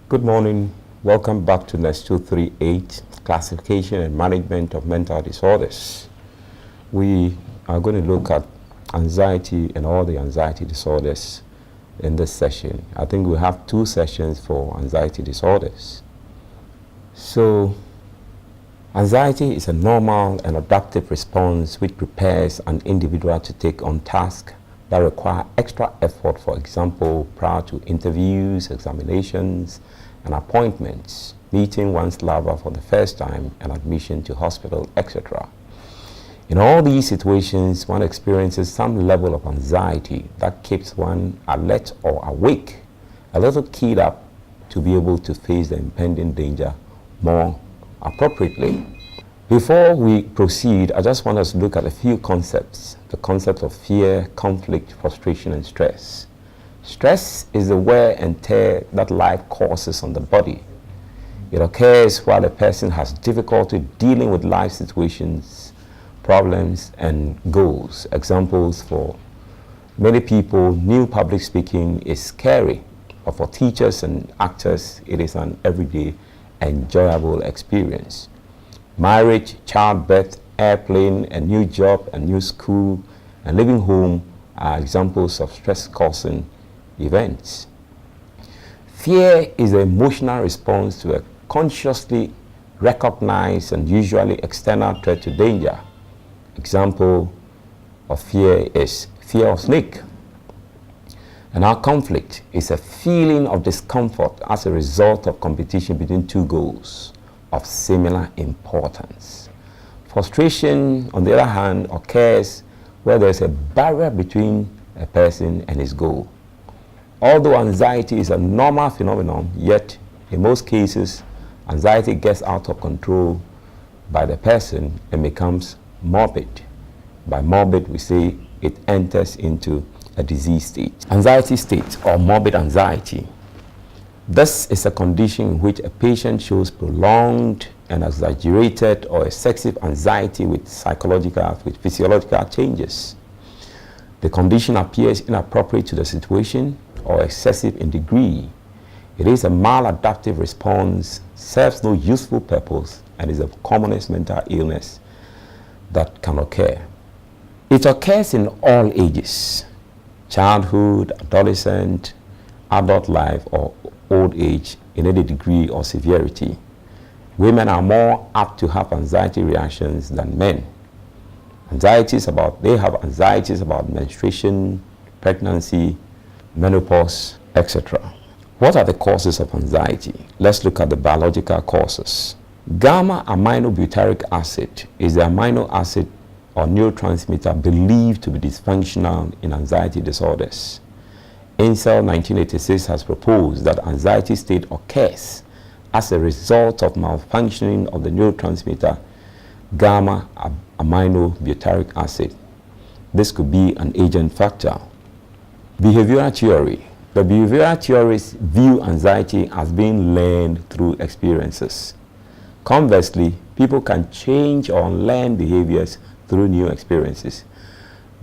Good morning. Welcome back to Nurs 238, Classification and Management of Mental Disorders. We are going to look at anxiety and all the anxiety disorders in this session. I think we have 2 sessions for anxiety disorders. So, anxiety is a normal and adaptive response which prepares an individual to take on tasks that require extra effort, for example, prior to interviews, examinations, and appointments, meeting one's lover for the first time, and admission to hospital, etc. In all these situations, one experiences some level of anxiety that keeps one alert or awake, a little keyed up to be able to face the impending danger more appropriately. Before we proceed, I just want us to look at a few concepts. The concept of fear, conflict, frustration, and stress. Stress is the wear and tear that life causes on the body. It occurs while a person has difficulty dealing with life situations, problems, and goals. Examples: for many people, new public speaking is scary, but for teachers and actors, it is an everyday enjoyable experience. Marriage, childbirth, airplane, a new job, a new school, and leaving home are examples of stress-causing events. Fear is the emotional response to a consciously recognized and usually external threat to danger. Example of fear is fear of snake. And our conflict is a feeling of discomfort as a result of competition between 2 goals of similar importance. Frustration, on the other hand, occurs where there is a barrier between a person and his goal. Although anxiety is a normal phenomenon, yet in most cases, anxiety gets out of control by the person and becomes morbid. By morbid, we say it enters into a disease state. Anxiety state or morbid anxiety. This is a condition in which a patient shows prolonged and exaggerated or excessive anxiety with physiological changes. The condition appears inappropriate to the situation or excessive in degree. It is a maladaptive response, serves no useful purpose, and is the commonest mental illness that can occur. It occurs in all ages: childhood, adolescent, adult life, or old age in any degree or severity. Women are more apt to have anxiety reactions than men. They have anxieties about menstruation, pregnancy, menopause, etc. What are the causes of anxiety? Let's look at the biological causes. Gamma-aminobutyric acid is the amino acid or neurotransmitter believed to be dysfunctional in anxiety disorders. Insel 1986 has proposed that anxiety state occurs as a result of malfunctioning of the neurotransmitter gamma-aminobutyric acid. This could be an agent factor. Behavioral theory. The behavioral theories view anxiety as being learned through experiences. Conversely, people can change or unlearn behaviors through new experiences.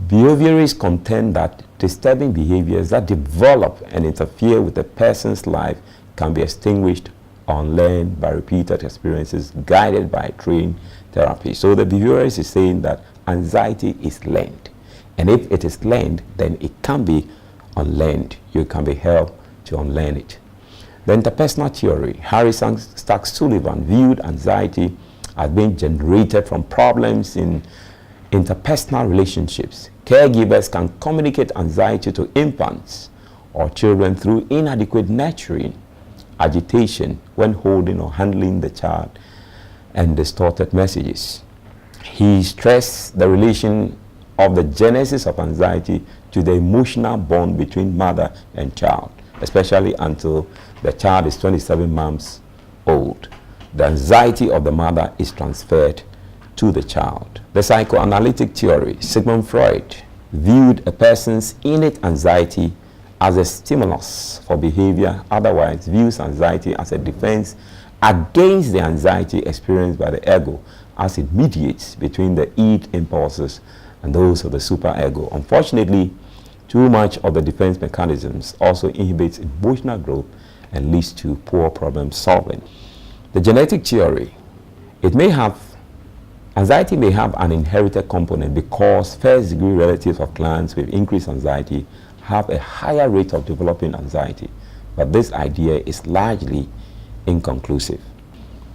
Behaviorists contend that disturbing behaviors that develop and interfere with a person's life can be extinguished or unlearned by repeated experiences guided by trained therapy. So the behaviorist is saying that anxiety is learned. And if it is learned, then it can be unlearned. You can be helped to unlearn it. The interpersonal theory. Harrison Stack Sullivan viewed anxiety as being generated from problems in interpersonal relationships. Caregivers can communicate anxiety to infants or children through inadequate nurturing, agitation when holding or handling the child, and distorted messages. He stressed the relation of the genesis of anxiety to the emotional bond between mother and child, especially until the child is 27 months old. The anxiety of the mother is transferred to the child. The psychoanalytic theory. Sigmund Freud viewed a person's innate anxiety as a stimulus for behavior, otherwise views anxiety as a defense against the anxiety experienced by the ego, as it mediates between the id impulses and those of the superego. Unfortunately, too much of the defense mechanisms also inhibits emotional growth and leads to poor problem solving. The genetic theory, anxiety may have an inherited component because first-degree relatives of clients with increased anxiety have a higher rate of developing anxiety, but this idea is largely inconclusive.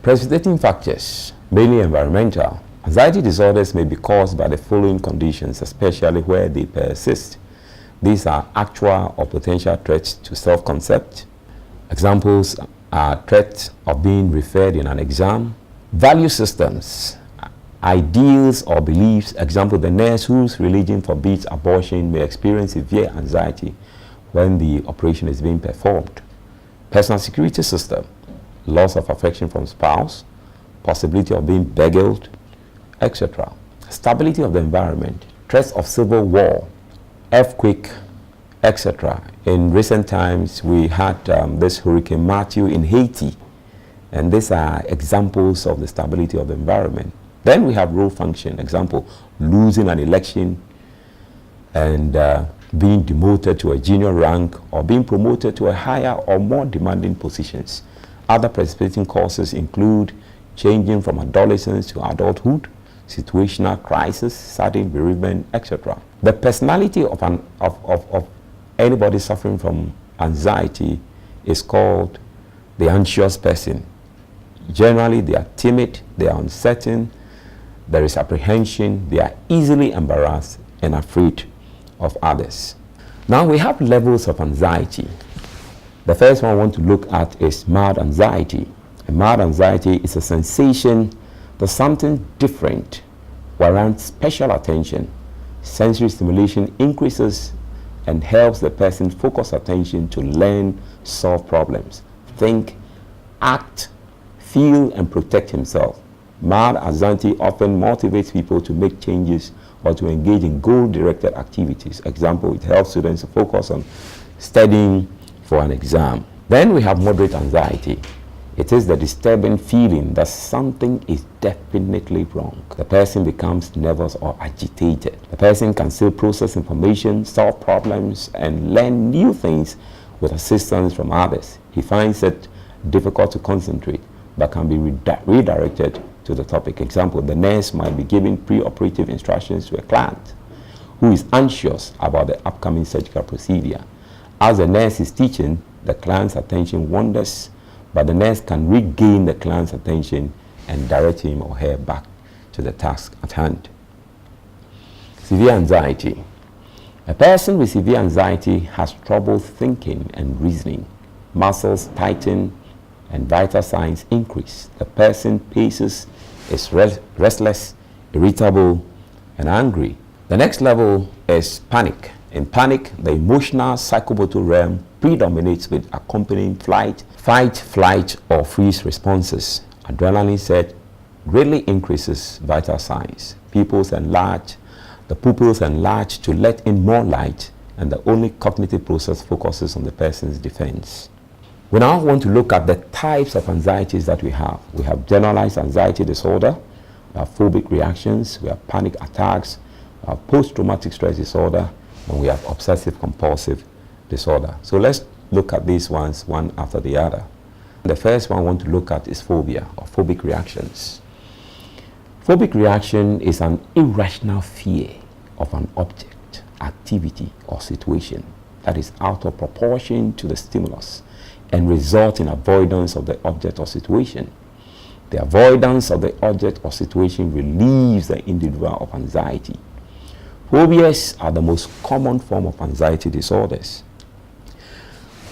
Precipitating factors, mainly environmental. Anxiety disorders may be caused by the following conditions, especially where they persist. These are actual or potential threats to self-concept. Examples are threat of being referred in an exam. Value systems, ideals or beliefs. Example, the nurse whose religion forbids abortion may experience severe anxiety when the operation is being performed. Personal security system, loss of affection from spouse, possibility of being burgled, etc. Stability of the environment, threats of civil war, earthquake, etc. In recent times, we had this Hurricane Matthew in Haiti, and these are examples of the stability of the environment. Then we have role function, example, losing an election and being demoted to a junior rank or being promoted to a higher or more demanding positions. Other precipitating causes include changing from adolescence to adulthood, situational crisis, sudden bereavement, etc. The personality of anybody suffering from anxiety is called the anxious person. Generally, they are timid, they are uncertain, there is apprehension, they are easily embarrassed and afraid of others. Now we have levels of anxiety. The first one I want to look at is mild anxiety. And mild anxiety is a sensation that something different warrants special attention. Sensory stimulation increases and helps the person focus attention to learn, solve problems, think, act, feel, and protect himself. Mild anxiety often motivates people to make changes or to engage in goal-directed activities. Example, it helps students to focus on studying for an exam. Then we have moderate anxiety. It is the disturbing feeling that something is definitely wrong. The person becomes nervous or agitated. The person can still process information, solve problems, and learn new things with assistance from others. He finds it difficult to concentrate, but can be redirected to the topic. Example, the nurse might be giving pre-operative instructions to a client who is anxious about the upcoming surgical procedure. As the nurse is teaching, the client's attention wanders, but the nurse can regain the client's attention and direct him or her back to the task at hand. Severe anxiety. A person with severe anxiety has trouble thinking and reasoning. Muscles tighten and vital signs increase. The person paces, is restless, irritable, and angry. The next level is panic. In panic, the emotional psychomotor realm predominates with accompanying fight, flight, or freeze responses. Adrenaline surge greatly increases vital signs. The pupils enlarge to let in more light, and the only cognitive process focuses on the person's defense. We now want to look at the types of anxieties that we have. We have generalized anxiety disorder, we have phobic reactions, we have panic attacks, we have post-traumatic stress disorder, and we have obsessive compulsive disorder. So let's look at these ones one after the other. The first one I want to look at is phobia or phobic reactions. Phobic reaction is an irrational fear of an object, activity, or situation that is out of proportion to the stimulus and result in avoidance of the object or situation. The avoidance of the object or situation relieves the individual of anxiety. Phobias are the most common form of anxiety disorders.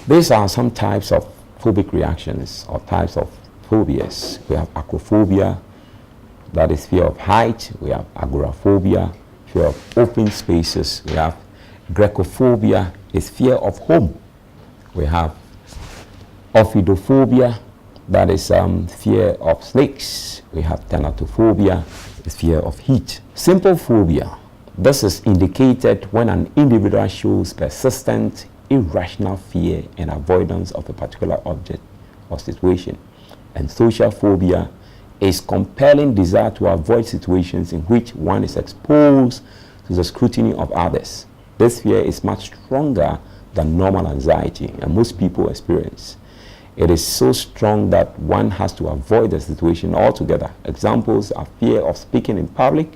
These are some types of phobic reactions or types of phobias. We have acrophobia, that is fear of height. We have agoraphobia, fear of open spaces. We have grecophobia, is fear of home. We have ophidophobia, that is fear of snakes. We have thanatophobia, is fear of heat. Simple phobia, this is indicated when an individual shows persistent, irrational fear and avoidance of a particular object or situation. And social phobia is compelling desire to avoid situations in which one is exposed to the scrutiny of others. This fear is much stronger than normal anxiety, and most people experience. It is so strong that one has to avoid the situation altogether. Examples are fear of speaking in public,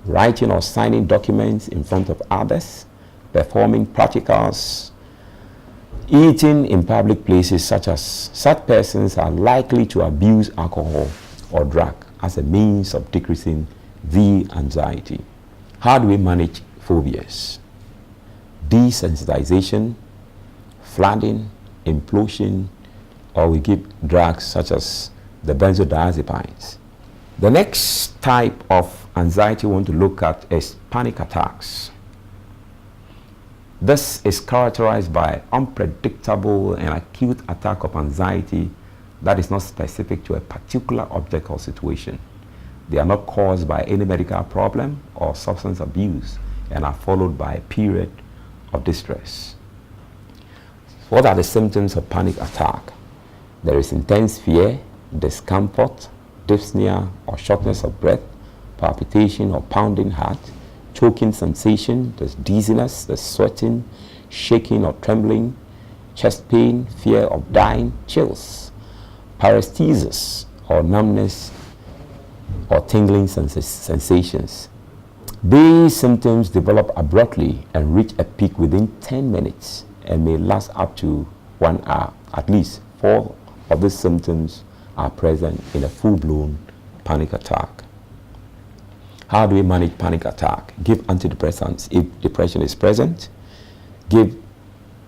writing or signing documents in front of others, performing practicals, eating in public places, such persons are likely to abuse alcohol or drug as a means of decreasing the anxiety. How do we manage phobias? Desensitization, flooding, implosion, or we give drugs such as the benzodiazepines. The next type of anxiety we want to look at is panic attacks. This is characterized by unpredictable and acute attack of anxiety that is not specific to a particular object or situation. They are not caused by any medical problem or substance abuse and are followed by a period of distress. What are the symptoms of panic attack? There is intense fear, discomfort, dyspnea or shortness of breath, palpitation or pounding heart, choking sensation, there's dizziness, there's sweating, shaking or trembling, chest pain, fear of dying, chills, paresthesis or numbness or tingling sensations. These symptoms develop abruptly and reach a peak within 10 minutes and may last up to 1 hour. At least 4 of these symptoms are present in a full-blown panic attack. How do we manage panic attack? Give antidepressants if depression is present, give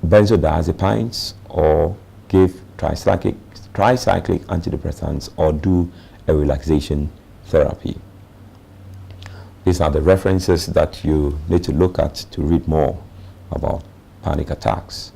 benzodiazepines, or give tricyclic antidepressants, or do a relaxation therapy. These are the references that you need to look at to read more about panic attacks.